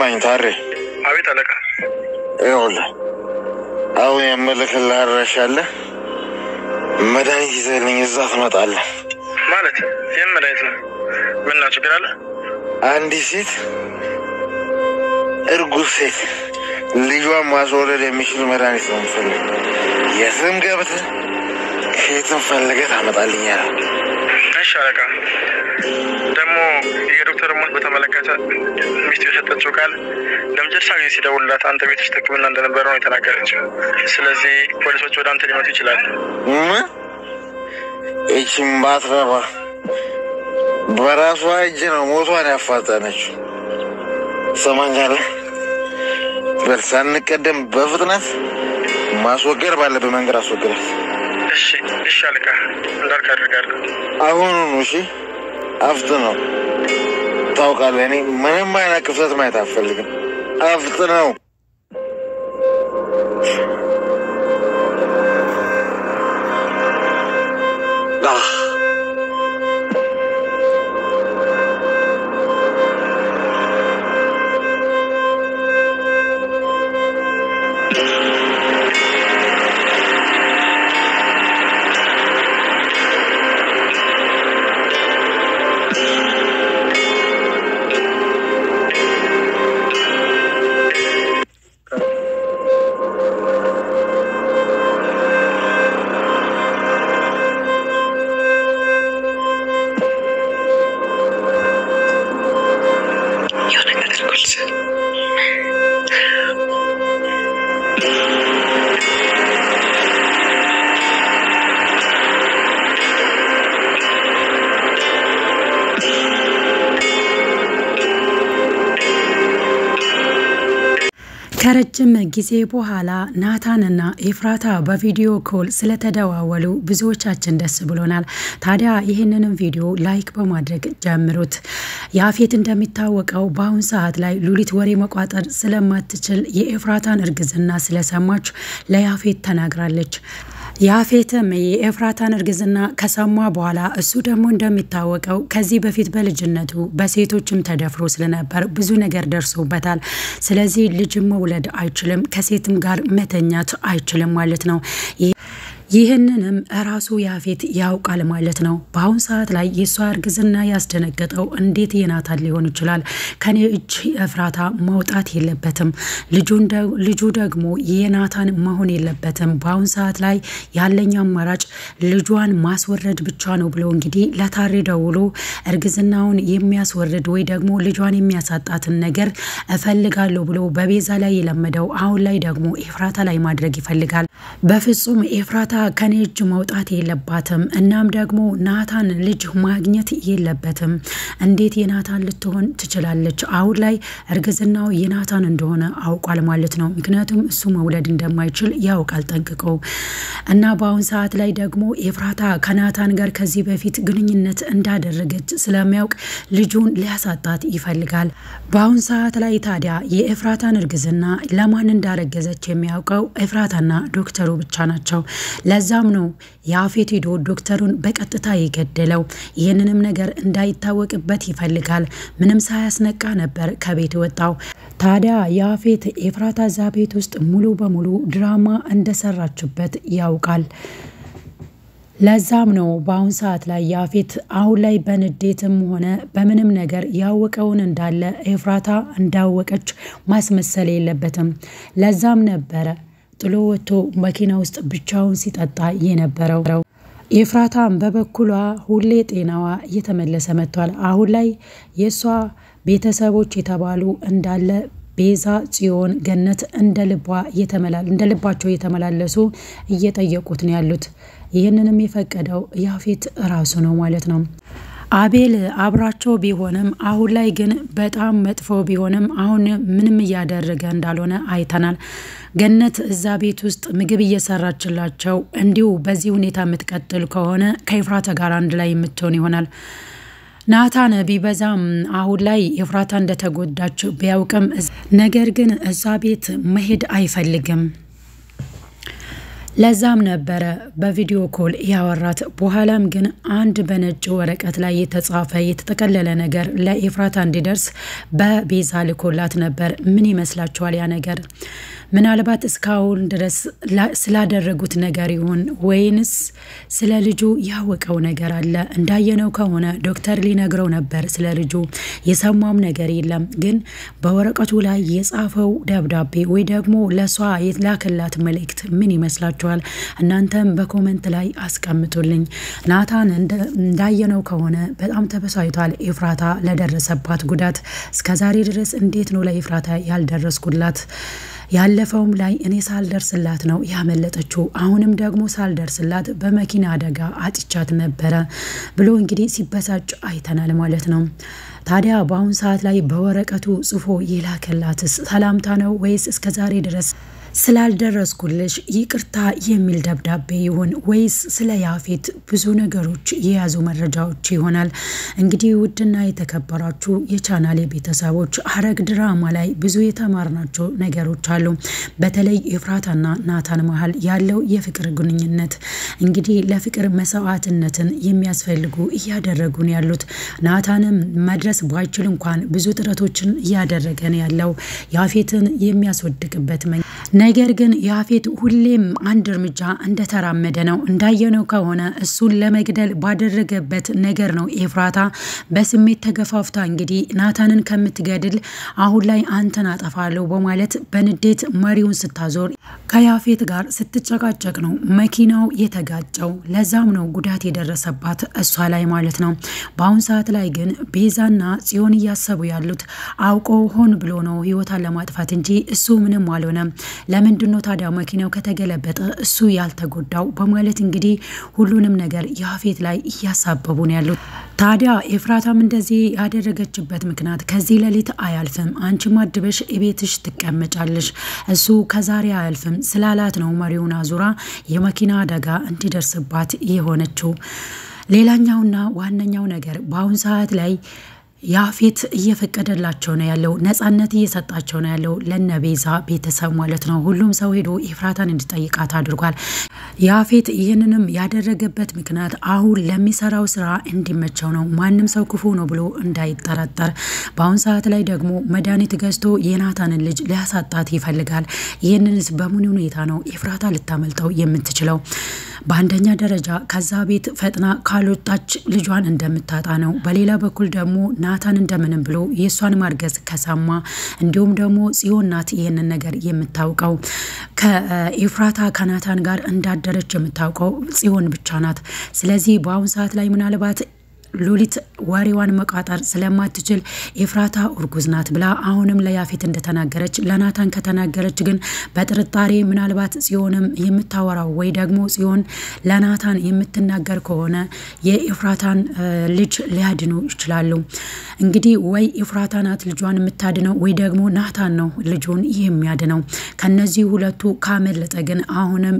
سمعني تعري عبيت عليك ايه والله او يملك الله الرشالة مداني يزالين الزاط مطالة مالتي يم مدانيتنا منا شكرا له عندي سيت ارقو سيت ልጇን ማስወረድ የሚችል መድኃኒት ነው የምፈልግ የስም ገብተህ ከየትም ፈልገህ ታመጣልኛለህ እሺ አለቃ ደግሞ የዶክተር ሞት በተመለከተ ሚስቱ የሰጠችው ቃል ለመጨረሻ ጊዜ ሲደውልላት አንተ ቤት ውስጥ ሕክምና እንደነበረ ነው የተናገረችው ስለዚህ ፖሊሶች ወደ አንተ ሊመጡ ይችላሉ እቺም ባትረባ በራሷ እጅ ነው ሞቷን ያፋጠነችው ሰማኛለህ በርሳን ቀደም በፍጥነት ማስወገድ ባለበት መንገድ አስወገድ እሺ አለቃ እንዳልክ አድርጋለሁ አሁን እሺ አፍጥነው ታውቃለህ እኔ ምንም አይነት ክፍተት ማየት አልፈልግም አፍጥነው ከረጅም ጊዜ በኋላ ናታንና ኤፍራታ በቪዲዮ ኮል ስለተደዋወሉ ብዙዎቻችን ደስ ብሎናል። ታዲያ ይሄንንም ቪዲዮ ላይክ በማድረግ ጀምሩት። ያፌት እንደሚታወቀው በአሁን ሰዓት ላይ ሉሊት ወሬ መቋጠር ስለማትችል የኤፍራታን እርግዝና ስለሰማች ለያፌት ተናግራለች። ያፌትም የኤፍራታን እርግዝና ከሰማ በኋላ እሱ ደግሞ እንደሚታወቀው ከዚህ በፊት በልጅነቱ በሴቶችም ተደፍሮ ስለነበር ብዙ ነገር ደርሶበታል። ስለዚህ ልጅ መውለድ አይችልም ከሴትም ጋር መተኛት አይችልም ማለት ነው። ይህንንም ራሱ ያፌት ያውቃል ማለት ነው። በአሁን ሰዓት ላይ የሷ እርግዝና ያስደነገጠው እንዴት የናታን ሊሆን ይችላል? ከኔ እጅ ኤፍራታ መውጣት የለበትም ልጁ ደግሞ የናታን መሆን የለበትም። በአሁን ሰዓት ላይ ያለኝ አማራጭ ልጇን ማስወረድ ብቻ ነው ብሎ እንግዲህ ለታሬ ደውሎ እርግዝናውን የሚያስወርድ ወይ ደግሞ ልጇን የሚያሳጣትን ነገር እፈልጋለሁ ብሎ በቤዛ ላይ የለመደው አሁን ላይ ደግሞ ኤፍራታ ላይ ማድረግ ይፈልጋል። በፍጹም ኤፍራታ ከኔ እጅ መውጣት የለባትም እናም ደግሞ ናታን ልጅ ማግኘት የለበትም። እንዴት የናታን ልትሆን ትችላለች? አሁን ላይ እርግዝናው የናታን እንደሆነ አውቋል ማለት ነው። ምክንያቱም እሱ መውለድ እንደማይችል ያውቃል ጠንቅቆ እና በአሁን ሰዓት ላይ ደግሞ ኤፍራታ ከናታን ጋር ከዚህ በፊት ግንኙነት እንዳደረገች ስለሚያውቅ ልጁን ሊያሳጣት ይፈልጋል። በአሁን ሰዓት ላይ ታዲያ የኤፍራታን እርግዝና ለማን እንዳረገዘች የሚያውቀው ኤፍራታና ዶክተሩ ብቻ ናቸው። ለዛም ነው ያፌት ሄዶ ዶክተሩን በቀጥታ ይገደለው። ይሄንንም ነገር እንዳይታወቅበት ይፈልጋል። ምንም ሳያስነቃ ነበር ከቤት ወጣው። ታዲያ ያፌት ኤፍራታ ዛቤት ውስጥ ሙሉ በሙሉ ድራማ እንደሰራችበት ያውቃል። ለዛም ነው በአሁን ሰዓት ላይ ያፌት አሁን ላይ በንዴትም ሆነ በምንም ነገር ያወቀውን እንዳለ ኤፍራታ እንዳወቀች ማስመሰል የለበትም። ለዛም ነበረ ጥሎ ወጥቶ መኪና ውስጥ ብቻውን ሲጠጣ የነበረው። ኤፍራታም በበኩሏ ሁሌ ጤናዋ እየተመለሰ መጥቷል። አሁን ላይ የሷ ቤተሰቦች የተባሉ እንዳለ ቤዛ ጽዮን ገነት እንደልባቸው የተመላለሱ እየጠየቁት ነው ያሉት። ይሄንንም የፈቀደው ያፌት ራሱ ነው ማለት ነው። አቤል አብራቸው ቢሆንም አሁን ላይ ግን በጣም መጥፎ ቢሆንም አሁን ምንም ያደረገ እንዳልሆነ አይተናል። ገነት እዛ ቤት ውስጥ ምግብ እየሰራችላቸው እንዲሁ በዚህ ሁኔታ የምትቀጥል ከሆነ ከኤፍራታ ጋር አንድ ላይ የምትሆን ይሆናል። ናታን ቢበዛም አሁን ላይ ኤፍራታ እንደተጎዳች ቢያውቅም ነገር ግን እዛ ቤት መሄድ አይፈልግም። ለዛም ነበረ በቪዲዮ ኮል ያወራት። በኋላም ግን አንድ በነጭ ወረቀት ላይ የተጻፈ የተጠቀለለ ነገር ለኤፍራታ እንዲደርስ በቤዛ ልኮላት ነበር። ምን ይመስላችኋል ያ ነገር? ምናልባት እስካሁን ድረስ ስላደረጉት ነገር ይሁን ወይንስ ስለ ልጁ ያወቀው ነገር አለ? እንዳየነው ከሆነ ዶክተር ሊነግረው ነበር ስለ ልጁ፣ የሰማም ነገር የለም። ግን በወረቀቱ ላይ የጻፈው ደብዳቤ ወይ ደግሞ ለሷ የላከላት መልእክት ምን ይመስላችኋል? እናንተም በኮሜንት ላይ አስቀምጡልኝ። ናታን እንዳየነው ከሆነ በጣም ተበሳይቷል ኤፍራታ ለደረሰባት ጉዳት። እስከዛሬ ድረስ እንዴት ነው ለኤፍራታ ያልደረስኩላት? ያለፈውም ላይ እኔ ሳልደርስላት ነው ያመለጠችው፣ አሁንም ደግሞ ሳልደርስላት በመኪና አደጋ አጥቻት ነበረ ብሎ እንግዲህ ሲበሳጭ አይተናል ማለት ነው። ታዲያ በአሁን ሰዓት ላይ በወረቀቱ ጽፎ የላከላትስ ሰላምታ ነው ወይስ እስከዛሬ ድረስ ስላልደረስኩልሽ ይቅርታ የሚል ደብዳቤ ይሆን ወይስ ስለ ያፌት ብዙ ነገሮች የያዙ መረጃዎች ይሆናል? እንግዲህ ውድና የተከበራችሁ የቻናሌ ቤተሰቦች ሐረግ ድራማ ላይ ብዙ የተማርናቸው ነገሮች አሉ። በተለይ ኤፍራታና ናታን መሃል ያለው የፍቅር ግንኙነት እንግዲህ ለፍቅር መስዋዕትነትን የሚያስፈልጉ እያደረጉን ያሉት። ናታንም መድረስ ባይችል እንኳን ብዙ ጥረቶችን እያደረገን ያለው ያፌትን የሚያስወድቅበት ነገር ግን ያፌት ሁሌም አንድ እርምጃ እንደተራመደ ነው። እንዳየነው ከሆነ እሱን ለመግደል ባደረገበት ነገር ነው ኤፍራታ በስሜት ተገፋፍታ እንግዲህ ናታንን ከምትገድል አሁን ላይ አንተን አጠፋለሁ በማለት በንዴት መሪውን ስታዞር ከያፌት ጋር ስትጨቃጨቅ ነው መኪናው የተጋጨው። ለዛም ነው ጉዳት የደረሰባት እሷ ላይ ማለት ነው። በአሁን ሰዓት ላይ ግን ቤዛና ጽዮን እያሰቡ ያሉት አውቆ ሆን ብሎ ነው ህይወታን ለማጥፋት እንጂ እሱ ምንም አልሆነም። ለምንድነው ታዲያ መኪናው ከተገለበጠ እሱ ያልተጎዳው በማለት እንግዲህ ሁሉንም ነገር ያፌት ላይ እያሳበቡ ነው ያሉት። ታዲያ ኤፍራታም እንደዚህ ያደረገችበት ምክንያት ከዚህ ሌሊት አያልፍም፣ አንቺ ማድበሽ ቤትሽ ትቀመጫለሽ፣ እሱ ከዛሬ አያልፍም ስላላት ነው መሪውን አዙራ የመኪና አደጋ እንዲደርስባት የሆነችው። ሌላኛውና ዋነኛው ነገር በአሁን ሰዓት ላይ ያፌት እየፈቀደላቸው ነው ያለው፣ ነፃነት እየሰጣቸው ነው ያለው ለነቤዛ ቤተሰብ ማለት ነው። ሁሉም ሰው ሄዶ ኤፍራታን እንዲጠይቃት አድርጓል። ያፌት ይህንንም ያደረገበት ምክንያት አሁን ለሚሰራው ስራ እንዲመቸው ነው፣ ማንም ሰው ክፉ ነው ብሎ እንዳይጠረጠር። በአሁን ሰዓት ላይ ደግሞ መድኃኒት ገዝቶ የናታንን ልጅ ሊያሳጣት ይፈልጋል። ይህንንስ በምን ሁኔታ ነው ኤፍራታ ልታመልጠው የምትችለው? በአንደኛ ደረጃ ከዛ ቤት ፈጥና ካልወጣች ልጇን እንደምታጣ ነው። በሌላ በኩል ደግሞ ናታን እንደምንም ብሎ የሷን ማርገዝ ከሰማ እንዲሁም ደግሞ ጽዮን ናት ይሄንን ነገር የምታውቀው። ከኤፍራታ ከናታን ጋር እንዳደረች የምታውቀው ጽዮን ብቻ ናት። ስለዚህ በአሁን ሰዓት ላይ ምናልባት ሉሊት ወሬዋን መቃጠር ስለማትችል ኤፍራታ እርጉዝ ናት ብላ አሁንም ለያፌት እንደተናገረች ለናታን ከተናገረች ግን በጥርጣሬ ምናልባት ጽዮንም የምታወራው ወይ ደግሞ ጽዮን ለናታን የምትናገር ከሆነ የኤፍራታን ልጅ ሊያድኑ ይችላሉ። እንግዲህ ወይ ኤፍራታ ናት ልጇን የምታድነው ወይ ደግሞ ናታን ነው ልጁን የሚያድነው። ከነዚህ ሁለቱ ካመለጠ ግን አሁንም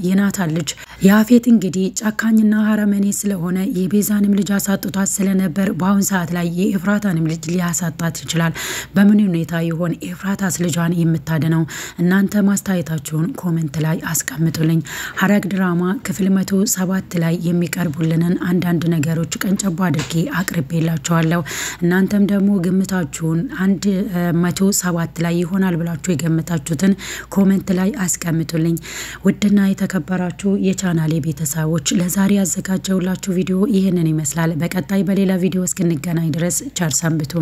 የናታን ልጅ ያፌት እንግዲህ ጨካኝና ሀረመኔ ስለሆነ የቤዛንም ልጅ አሳጥቷት ስለነበር በአሁን ሰዓት ላይ የኤፍራታንም ልጅ ሊያሳጣት ይችላል። በምን ሁኔታ ይሆን ኤፍራታስ ልጇን የምታድነው? እናንተ ማስተያየታችሁን ኮሜንት ላይ አስቀምጡልኝ። ሐረግ ድራማ ክፍል 107 ላይ የሚቀርቡልንን አንዳንድ ነገሮች ቀንጨባ አድርጌ አቅርቤላችኋለሁ። እናንተም ደግሞ ግምታችሁን 107 ላይ ይሆናል ብላችሁ የገመታችሁትን ኮሜንት ላይ አስቀምጡልኝ። ውድና የተከበራችሁ የቻናሌ ቤተሰቦች ለዛሬ ያዘጋጀውላችሁ ቪዲዮ ይሄንን ይመስላል። በቀጣይ በሌላ ቪዲዮ እስክንገናኝ ድረስ ቸር ሰንብቱ።